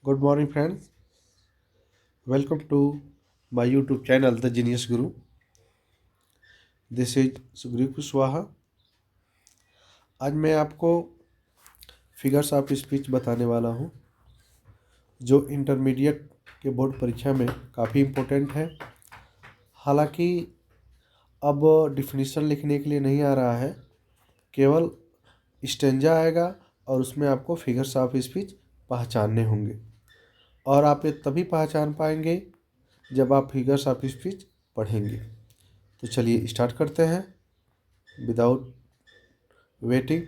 Good morning, friends. Welcome to my YouTube channel, The Genius Guru. This is Sugriva Kushwaha. आज मैं आपको figures of speech बताने वाला हूँ जो इंटरमीडिएट के बोर्ड परीक्षा में काफ़ी इम्पोर्टेंट है. हालांकि अब डिफिनीशन लिखने के लिए नहीं आ रहा है, केवल स्टेंजा आएगा और उसमें आपको फिगर्स ऑफ स्पीच पहचानने होंगे. और आप ये तभी पहचान पाएंगे जब आप फिगर्स ऑफ स्पीच पढ़ेंगे. तो चलिए स्टार्ट करते हैं विदाउट वेटिंग.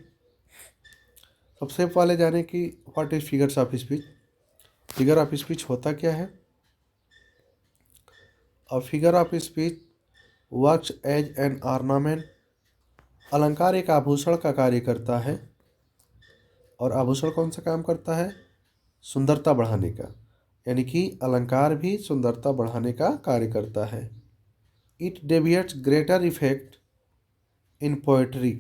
सबसे पहले जाने कि what is figures of speech. Figure of speech होता क्या है? A figure of speech works as an ornament. अलंकार एक आभूषण का कार्य करता है. और आभूषण कौन सा काम करता है? सुंदरता बढ़ाने का. यानी कि अलंकार भी सुंदरता बढ़ाने का कार्य करता है. It deviates greater effect in poetry.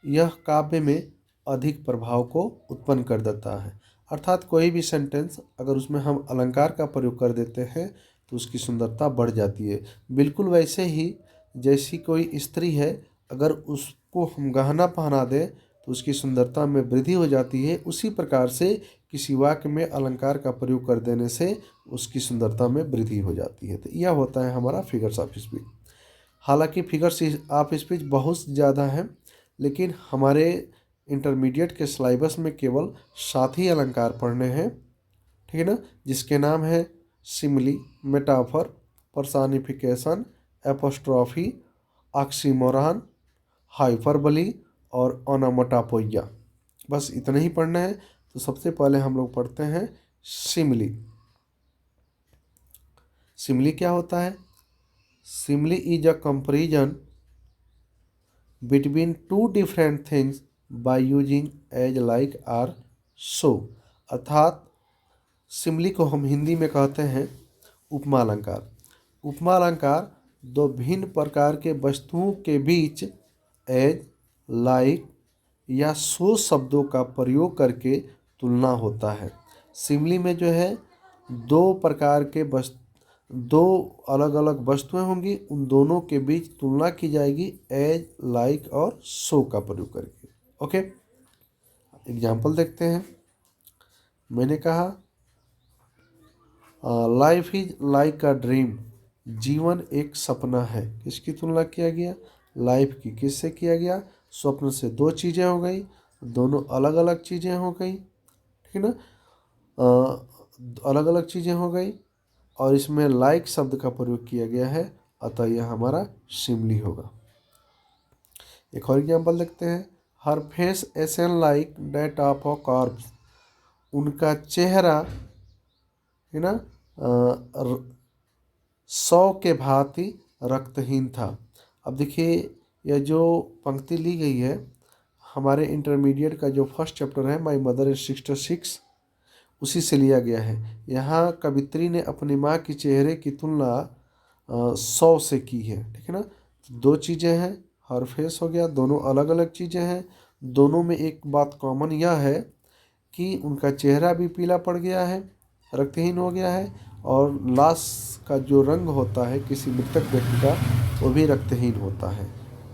यह काव्य में अधिक प्रभाव को उत्पन्न कर देता है. अर्थात कोई भी सेंटेंस अगर उसमें हम अलंकार का प्रयोग कर देते हैं तो उसकी सुंदरता बढ़ जाती है. बिल्कुल वैसे ही जैसी कोई स्त्री है, अगर उसको हम गहना पहना दें तो उसकी सुंदरता में वृद्धि हो जाती है. उसी प्रकार से किसी वाक्य में अलंकार का प्रयोग कर देने से उसकी सुंदरता में वृद्धि हो जाती है. तो यह होता है हमारा फिगर्स ऑफ स्पीच. हालांकि फिगर्स ऑफ स्पीच बहुत ज़्यादा है, लेकिन हमारे इंटरमीडिएट के सिलेबस में केवल 7 ही अलंकार पढ़ने हैं, ठीक है ना, जिसके नाम है simile, metaphor, personification, apostrophe, oxymoron, hyperbole और ओनोमाटोपोइया. बस इतने ही पढ़ना है. तो सबसे पहले हम लोग पढ़ते हैं सिमिली. सिमिली क्या होता है? Simile is a comparison between two different things by using as like or so. अर्थात सिमिली को हम हिंदी में कहते हैं उपमा अलंकार. उपमा अलंकार दो भिन्न प्रकार के वस्तुओं के बीच एज, लाइक या सो शब्दों का प्रयोग करके तुलना होता है. सिमिली में जो है दो प्रकार के दो अलग अलग वस्तुएं होंगी, उन दोनों के बीच तुलना की जाएगी एज, लाइक और सो का प्रयोग करके. ओके, एग्जाम्पल देखते हैं. मैंने कहा life is like a dream. जीवन एक सपना है. किसकी तुलना किया गया? लाइफ की. किससे किया गया? स्वप्न से. दो चीज़ें हो गई, दोनों अलग अलग चीज़ें हो गई, ठीक है ना. अलग अलग चीज़ें हो गई और इसमें लाइक शब्द का प्रयोग किया गया है, अतः यह हमारा सिमिली होगा. एक और एग्जाम्पल देखते हैं. Her face ashen like that of a corpse. उनका चेहरा, है ना, सौ के भांति रक्तहीन था. अब देखिए, यह जो पंक्ति ली गई है हमारे इंटरमीडिएट का जो फर्स्ट चैप्टर है माई मदर इज 66, उसी से लिया गया है. यहाँ कवित्री ने अपनी माँ के चेहरे की तुलना 100 से की है, ठीक है ना. दो चीज़ें हैं, हर फेस हो गया, दोनों अलग अलग चीज़ें हैं. दोनों में एक बात कॉमन यह है कि उनका चेहरा भी पीला पड़ गया है, रक्तहीन हो गया है, और लाश का जो रंग होता है किसी मृतक व्यक्ति का वो भी रक्तहीन होता है.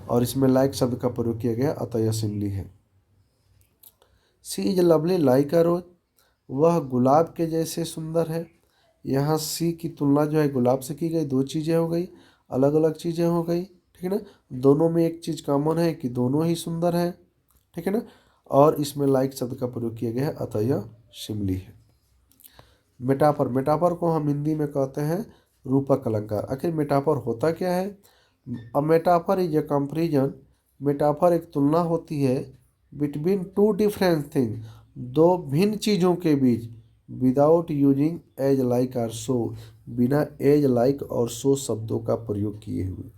और इसमें लाइक शब्द का प्रयोग किया गया, अतः यह सिमिली है. सी इज लवली लाइक अ रोज. वह गुलाब के जैसे सुंदर है. यहाँ सी की तुलना जो है गुलाब से की गई. दो चीज़ें हो गई, अलग अलग चीज़ें हो गई, ठीक है ना. दोनों में एक चीज़ कॉमन है कि दोनों ही सुंदर है, ठीक है ना. और इसमें लाइक शब्द का प्रयोग किया गया है, अतः यह सिमिली है. मेटाफर. मेटाफर को हम हिंदी में कहते हैं रूपक अलंकार. आखिर मेटाफर होता क्या है? A metaphor is a comparison. Metaphor एक तुलना होती है बिटवीन टू डिफरेंट थिंग, दो भिन्न चीज़ों के बीच, विदाउट यूजिंग एज लाइक और सो, बिना एज, लाइक और सो शब्दों का प्रयोग किए हुए.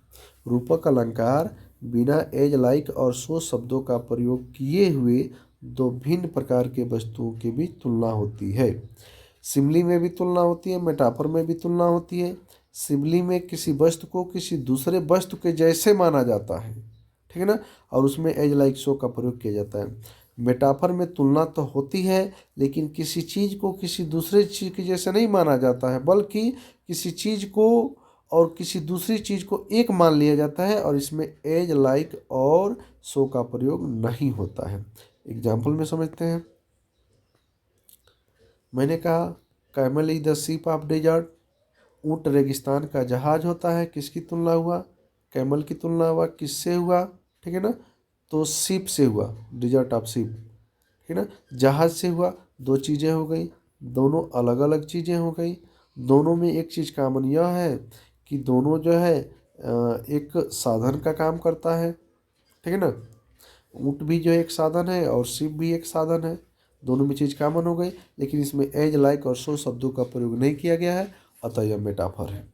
रूपक अलंकार बिना एज, लाइक और सो शब्दों का प्रयोग किए हुए दो भिन्न प्रकार के वस्तुओं के बीच तुलना होती है. सिमिली में भी तुलना होती है, मेटाफर में भी तुलना होती है. सिमिली में किसी वस्तु को किसी दूसरे वस्तु के जैसे माना जाता है, ठीक है ना, और उसमें एज, लाइक, सो का प्रयोग किया जाता है. मेटाफर में तुलना तो होती है, लेकिन किसी चीज़ को किसी दूसरे चीज़ के जैसे नहीं माना जाता है, बल्कि किसी चीज़ को और किसी दूसरी चीज़ को एक मान लिया जाता है, और इसमें एज, लाइक और सो का प्रयोग नहीं होता है। एग्जाम्पल में समझते हैं। मैंने कहा camel is the ship of desert, ऊँट रेगिस्तान का जहाज होता है। किसकी तुलना हुआ? कैमल की तुलना हुआ। किससे हुआ? ठीक है ना, तो शिप से हुआ, डिजर्ट ऑफ शिप, ठीक है ना। जहाज से हुआ, दो चीज़ें हो गई, दोनों अलग अलग चीज़ें हो गई। दोनों में एक चीज़ कॉमन यह है कि दोनों जो है एक साधन का काम करता है, ठीक है ना। ऊँट भी जो एक साधन है और शिप भी एक साधन है, दोनों में चीज़ कॉमन हो गई, लेकिन इसमें एज, लाइक और सो शब्दों का प्रयोग नहीं किया गया है, अतः यह मेटाफर है।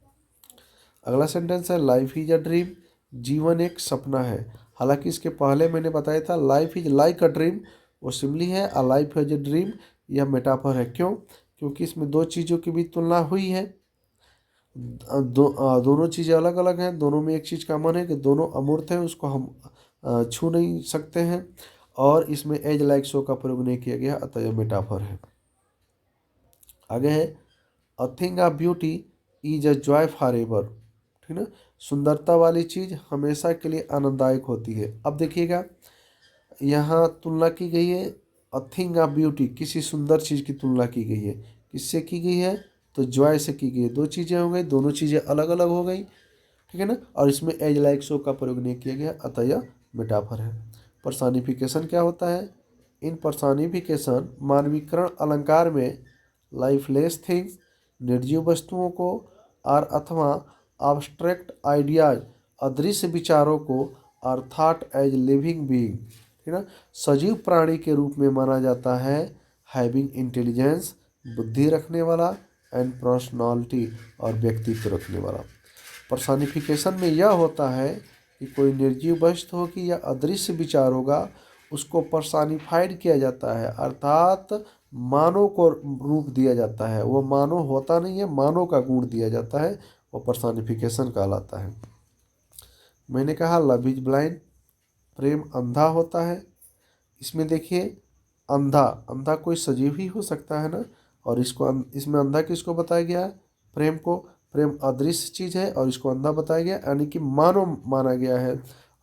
अगला सेंटेंस है लाइफ इज अ ड्रीम, जीवन एक सपना है। हालांकि इसके पहले मैंने बताया था life is like a dream, वो सिमली है। A life is a dream यह मेटाफर है। क्यों? क्योंकि इसमें दो चीज़ों की भी तुलना हुई है। दोनों चीज़ें अलग अलग हैं, दोनों में एक चीज़ कॉमन है कि दोनों अमूर्त हैं, उसको हम छू नहीं सकते हैं, और इसमें एज, लाइक, सो का प्रयोग नहीं किया गया, अतः यह मेटाफर है। आगे है a thing of beauty is a joy for ever, ठीक ना। सुंदरता वाली चीज़ हमेशा के लिए आनंददायक होती है। अब देखिएगा यहाँ तुलना की गई है, अ थिंग ऑफ ब्यूटी, किसी सुंदर चीज़ की तुलना की गई है। किससे की गई है? तो जॉय से की गई है। दो चीज़ें हो गई, दोनों चीज़ें अलग अलग हो गई, ठीक है ना, और इसमें एज, लाइक, सो का प्रयोग नहीं किया गया, अतः यह मेटाफर है। पर्सनिफिकेशन क्या होता है? इन पर्सनिफिकेशन मानवीकरण अलंकार में लाइफलेस थिंग्स, निर्जीव वस्तुओं को, और अथवा abstract आइडियाज, अदृश्य विचारों को, अर्थात एज लिविंग बीइंग, ठीक है ना, सजीव प्राणी के रूप में माना जाता है। हैविंग इंटेलिजेंस, बुद्धि रखने वाला, एंड पर्सनालिटी, और व्यक्तित्व रखने वाला। पर्सनिफिकेशन में यह होता है कि कोई निर्जीव वस्तु होगी या अदृश्य विचार होगा, उसको पर्सनिफाइड किया जाता है, अर्थात मानव को रूप दिया जाता है। वो मानव होता नहीं है, मानव का गुण दिया जाता है, वो पर्सनिफिकेशन कहलाता है। मैंने कहा लव इज ब्लाइंड, प्रेम अंधा होता है। इसमें देखिए अंधा, अंधा कोई सजीव ही हो सकता है ना, और इसको इसमें अंधा किसको बताया गया है? प्रेम को। प्रेम अदृश्य चीज़ है और इसको अंधा बताया गया, यानी कि मानव माना गया है,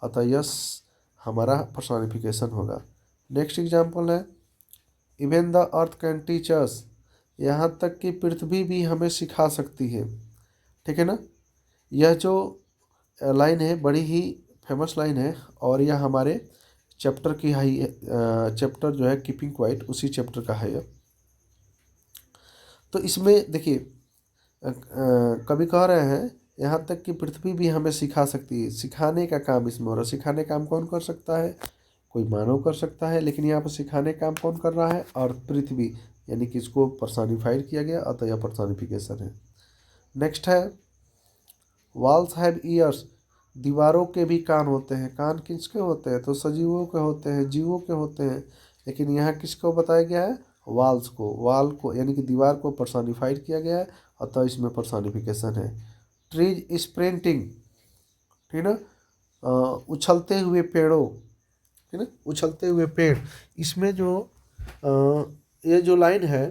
अतः यस हमारा पर्सनिफिकेशन होगा। नेक्स्ट एग्जाम्पल है even the earth can teach us, यहाँ तक कि पृथ्वी भी हमें सिखा सकती है, ठीक है ना। यह जो लाइन है बड़ी ही फेमस लाइन है, और यह हमारे चैप्टर की है, चैप्टर जो है कीपिंग क्वाइट, उसी चैप्टर का है यह। तो इसमें देखिए कवि कह रहे हैं यहाँ तक कि पृथ्वी भी हमें सिखा सकती है। सिखाने का काम इसमें हो रहा है। सिखाने का काम कौन कर सकता है? कोई मानव कर सकता है, लेकिन यहाँ पर सिखाने का काम कौन कर रहा है? और पृथ्वी, यानी कि इसको पर्सनिफाइड किया गया, अतः यह पर्सनिफिकेशन है। नेक्स्ट है वॉल्स हैव ईयर्स, दीवारों के भी कान होते हैं। कान किसके होते हैं? तो सजीवों के होते हैं, जीवों के होते हैं, लेकिन यहाँ किसको बताया गया है? वॉल्स को, वॉल को यानी कि दीवार को पर्सनिफाइड किया गया है, अतः इसमें पर्सनिफिकेशन है। ट्रीज स्प्रिंटिंग, ठीक है ना, उछलते हुए पेड़ों, ठीक है ना, उछलते हुए पेड़। इसमें जो ये जो लाइन है,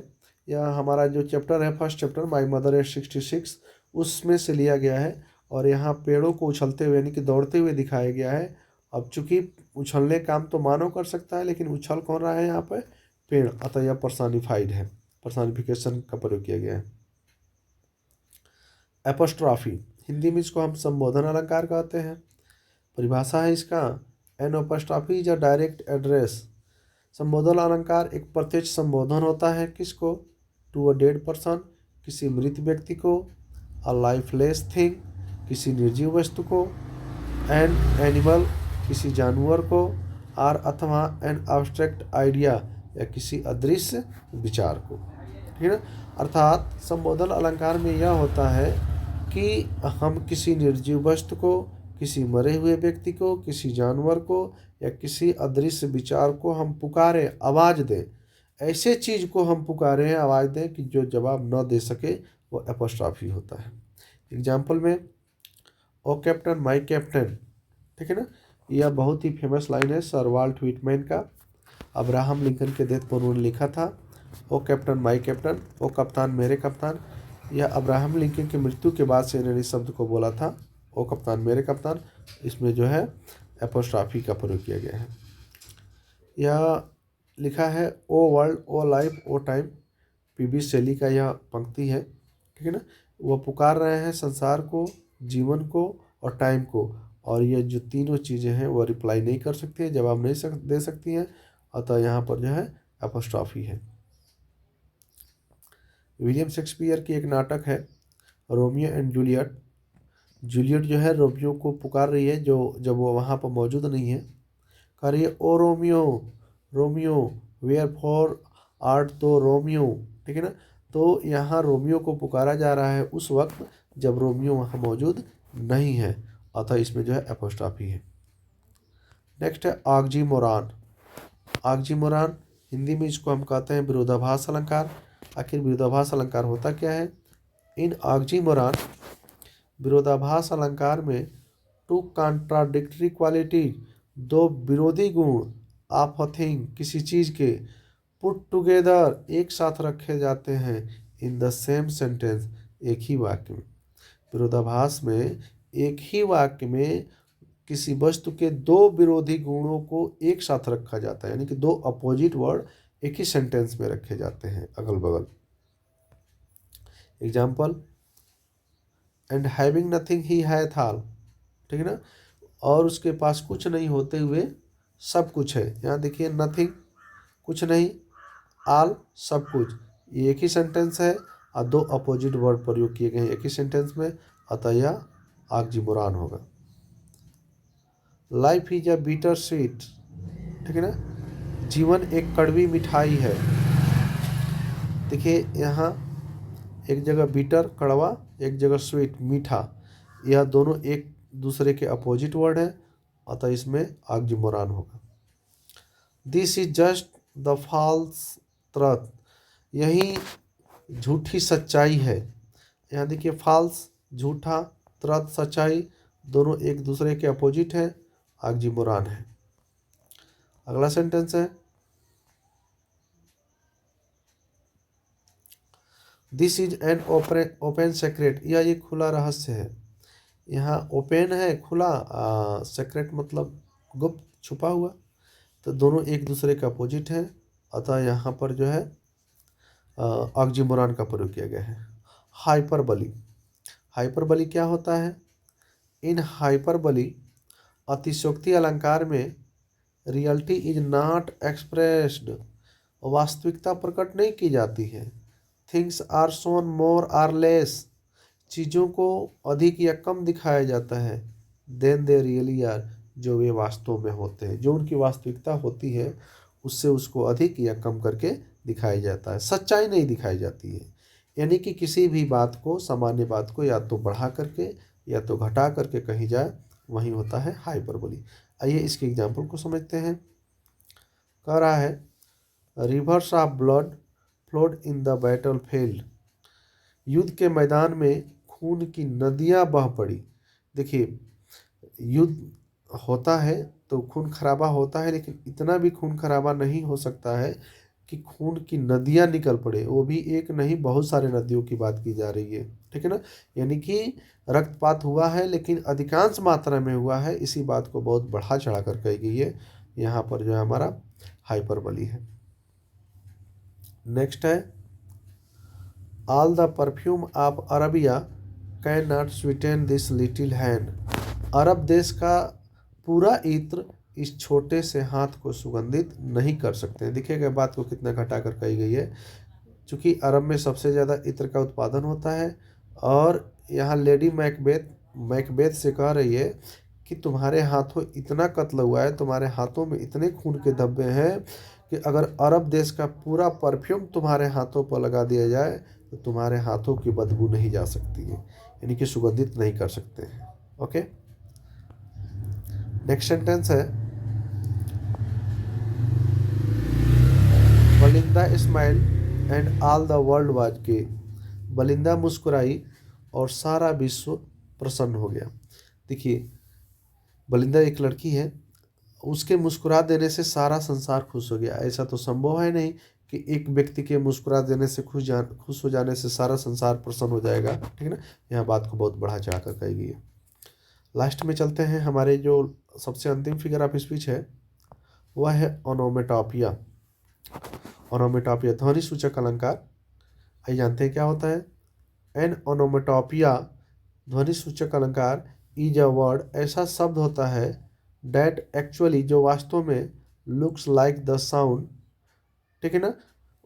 यह हमारा जो चैप्टर है first chapter my mother at 66, उसमें से लिया गया है, और यहाँ पेड़ों को उछलते हुए यानी कि दौड़ते हुए दिखाया गया है। अब चूंकि उछलने काम तो मानव कर सकता है, लेकिन उछल कौन रहा है यहाँ पे? पेड़, अतः यह पर्सनिफाइड है, पर्सनिफिकेशन का प्रयोग किया गया है। एपोस्ट्रॉफी, हिंदी में इसको हम संबोधन अलंकार कहते हैं। परिभाषा है इसका, an apostrophe is a direct address. संबोधन अलंकार एक प्रत्यक्ष संबोधन होता है, किसको? टू अ डेड पर्सन, किसी मृत व्यक्ति को, अ लाइफलेस थिंग, किसी निर्जीव वस्तु को, एन एनिमल, किसी जानवर को, आर अथवा एन एब्स्ट्रैक्ट आइडिया, या किसी अदृश्य विचार को, ठीक है ना। अर्थात संबोधन अलंकार में यह होता है कि हम किसी निर्जीव वस्तु को, किसी मरे हुए व्यक्ति को, किसी जानवर को, या किसी अदृश्य विचार को हम पुकारें, आवाज़ दें, ऐसे चीज़ को हम पुकारें, आवाज़ दें कि जो जवाब न दे सके, वो एपोस्ट्रॉफी होता है। एग्जाम्पल में ओ कैप्टन माई कैप्टन, ठीक है ना, यह बहुत ही फेमस लाइन है सर वाल्ट व्हिटमैन का। अब्राहम लिंकन के डेथ पर उन्होंने लिखा था, ओ कैप्टन माई कैप्टन, ओ कप्तान मेरे कप्तान। यह अब्राहम लिंकन की मृत्यु के बाद से इन्होंने इस शब्द को बोला था, ओ कप्तान मेरे कप्तान। इसमें जो है एपोस्ट्राफी का प्रयोग किया गया है। यह लिखा है, ओ वर्ल्ड, ओ लाइफ, ओ टाइम। पीबी शैली का यह पंक्ति है, ठीक है ना। वह पुकार रहे हैं संसार को, जीवन को और टाइम को, और ये जो तीनों चीज़ें हैं वह रिप्लाई नहीं कर सकती है, जवाब नहीं दे सकती हैं, अतः यहाँ पर जो है एपोस्ट्रॉफी है। विलियम शेक्सपियर की एक नाटक है रोमियो एंड जूलियट। जूलियट जो है रोमियो को पुकार रही है, जो जब वो वहाँ पर मौजूद नहीं है, कह रही है, O Romeo Romeo wherefore art thou Romeo, ठीक है ना। तो यहाँ रोमियो को पुकारा जा रहा है उस वक्त जब रोमियो वहाँ मौजूद नहीं है, अतः इसमें जो है एपोस्ट्रॉफी है। नेक्स्ट है ऑक्सीमोरॉन। ऑक्सीमोरॉन हिंदी में इसको हम कहते हैं विरोधाभास अलंकार। आखिर विरोधाभास अलंकार होता क्या है? इन ऑक्सीमोरॉन, विरोधाभास अलंकार में, टू कॉन्ट्राडिक्टरी क्वालिटीज, दो विरोधी गुण ऑफ अ थिंग, किसी चीज़ के, पुट टुगेदर, एक साथ रखे जाते हैं, इन द सेम सेंटेंस, एक ही वाक्य में। विरोधाभास में एक ही वाक्य में किसी वस्तु के दो विरोधी गुणों को एक साथ रखा जाता है, यानी कि दो अपोजिट वर्ड एक ही सेंटेंस में रखे जाते हैं अगल बगल। Example, and having nothing he hath all, ठीक है ना। और उसके पास कुछ नहीं होते हुए सब कुछ है। यहाँ देखिए, नथिंग कुछ नहीं, ऑल सब कुछ, ये एक ही सेंटेंस है और दो अपोजिट वर्ड प्रयोग किए गए हैं एक ही सेंटेंस में, अतः यह ऑक्सीमोरॉन होगा। Life is a bitter sweet, ठीक है ना, जीवन एक कड़वी मिठाई है। देखिए यहाँ एक जगह बीटर कड़वा, एक जगह स्वीट मीठा, यह दोनों एक दूसरे के अपोजिट वर्ड है, अतः इसमें ऑक्सीमोरॉन होगा। This is just the false truth, यही झूठी सच्चाई है। यहाँ देखिए, फॉल्स झूठा, ट्रुथ सच्चाई, दोनों एक दूसरे के अपोजिट है, ऑक्सीमोरॉन है। अगला सेंटेंस है, this is an open secret, यह एक खुला रहस्य है। यहाँ ओपन है खुला, सीक्रेट मतलब गुप्त छुपा हुआ, तो दोनों एक दूसरे के अपोजिट हैं, अतः यहाँ पर जो है ऑक्सीमोरॉन का प्रयोग किया गया है। हाइपरबली, हाइपरबली क्या होता है? इन हाइपरबली, अतिशयोक्ति अलंकार में, रियलिटी इज नॉट एक्सप्रेस्ड, वास्तविकता प्रकट नहीं की जाती है। Things are shown more or less, चीज़ों को अधिक या कम दिखाया जाता है, देन दे रियली आर, जो वे वास्तव में होते हैं, जो उनकी वास्तविकता होती है उससे उसको अधिक या कम करके दिखाया जाता है, सच्चाई नहीं दिखाई जाती है। यानी कि किसी भी बात को, सामान्य बात को या तो बढ़ा करके या तो घटा करके कही जाए, वही होता है हाइपरबोली। आइए इसके एग्जाम्पल को समझते हैं। कह रहा है, reverse of blood flowed in the battle field, युद्ध के मैदान में खून की नदियां बह पड़ी। देखिए, युद्ध होता है तो खून खराबा होता है, लेकिन इतना भी खून खराबा नहीं हो सकता है कि खून की नदियां निकल पड़े, वो भी एक नहीं बहुत सारे नदियों की बात की जा रही है, ठीक है ना। यानी कि रक्तपात हुआ है लेकिन अधिकांश मात्रा में हुआ है, इसी बात को बहुत बढ़ा चढ़ा कर कही गई है। यहाँ पर जो है हमारा हाइपरबली है। नेक्स्ट है, all the perfume of Arabia cannot sweeten this little hand, अरब देश का पूरा इत्र इस छोटे से हाथ को सुगंधित नहीं कर सकते हैं। देखिएगा बात को कितना घटा कर कही गई है, क्योंकि अरब में सबसे ज़्यादा इत्र का उत्पादन होता है, और यहाँ लेडी मैकबेथ से कह रही है कि तुम्हारे हाथों इतना कत्ल हुआ है, तुम्हारे हाथों में इतने खून के धब्बे हैं कि अगर अरब देश का पूरा परफ्यूम तुम्हारे हाथों पर लगा दिया जाए तो तुम्हारे हाथों की बदबू नहीं जा सकती है, यानी कि सुगंधित नहीं कर सकते हैं। ओके, नेक्स्ट सेंटेंस है, Belinda smile and all the world was gay, Belinda मुस्कुराई और सारा विश्व प्रसन्न हो गया। देखिए, बलिंदा एक लड़की है उसके मुस्कुरा देने से सारा संसार खुश हो गया। ऐसा तो संभव है नहीं कि एक व्यक्ति के मुस्कुरा देने से खुश हो जाने से सारा संसार प्रसन्न हो जाएगा, ठीक है ना। यहाँ बात को बहुत बढ़ा चढ़ा कर कही गई है। लास्ट में चलते हैं, हमारे जो सबसे अंतिम फिगर ऑफ स्पीच है वह है ओनोमेटोपिया। ओनोमेटोपिया ध्वनि सूचक अलंकार। आइए जानते हैं क्या होता है। एन ओनोमेटोपिया ध्वनि सूचक अलंकार इज अ वर्ड, ऐसा शब्द होता है डैट एक्चुअली, जो वास्तव में लुक्स लाइक द साउंड, ठीक है ना,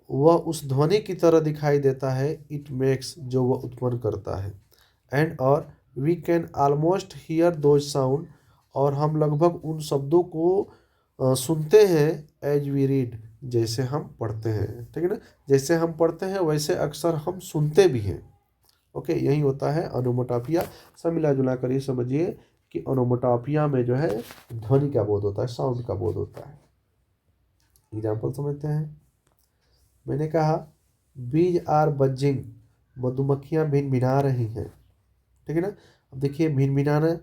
वह उस ध्वनि की तरह दिखाई देता है, इट मेक्स, जो वह उत्पन्न करता है, एंड और we can almost hear those sound, और हम लगभग उन शब्दों को सुनते हैं, एज वी रीड, जैसे हम पढ़ते हैं, ठीक है ना। जैसे हम पढ़ते हैं वैसे अक्सर हम सुनते भी हैं। ओके, यही होता है ओनोमेटोपिया। सब मिला जुला कर ये समझिए कि ओनोमेटोपिया में जो है ध्वनि का बोध होता है, साउंड का बोध होता है। एग्जाम्पल समझते हैं। मैंने कहा बीज आर बजिंग, मधुमक्खियां भिनभिना रही हैं, ठीक है ना। अब देखिए भिनभिनाना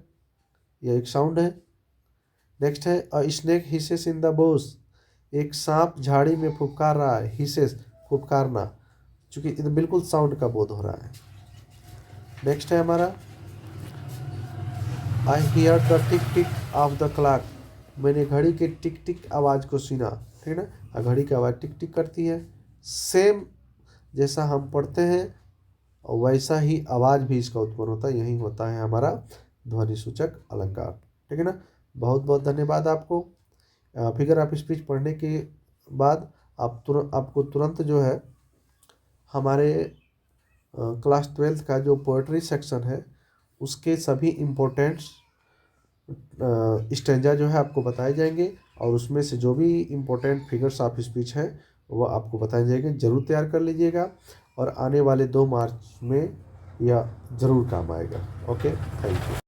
यह एक साउंड है। नेक्स्ट है अ snake hisses in the Bush, एक सांप झाड़ी में फुफकार रहा है। हिसेस फुफकारना, चूंकि ये बिल्कुल साउंड का बोध हो रहा है। नेक्स्ट है हमारा I hear the tick tick of the clock, मैंने घड़ी के टिक टिक आवाज़ को सुना, ठीक है ना। घड़ी की आवाज़ टिक टिक करती है। सेम जैसा हम पढ़ते हैं वैसा ही आवाज़ भी इसका उत्पन्न होता है, यही होता है हमारा ध्वनि सूचक अलंकार, ठीक है ना। बहुत बहुत धन्यवाद आपको। फिगर ऑफ स्पीच पढ़ने के बाद आपको तुरंत जो है हमारे क्लास 12th का जो पोएट्री सेक्शन है उसके सभी इम्पोर्टेंट स्टेंजा जो है आपको बताए जाएंगे, और उसमें से जो भी इम्पोर्टेंट फिगर्स ऑफ स्पीच है वह आपको बताए जाएंगे। जरूर तैयार कर लीजिएगा, और आने वाले 2 मार्च में यह ज़रूर काम आएगा। Okay, thank you.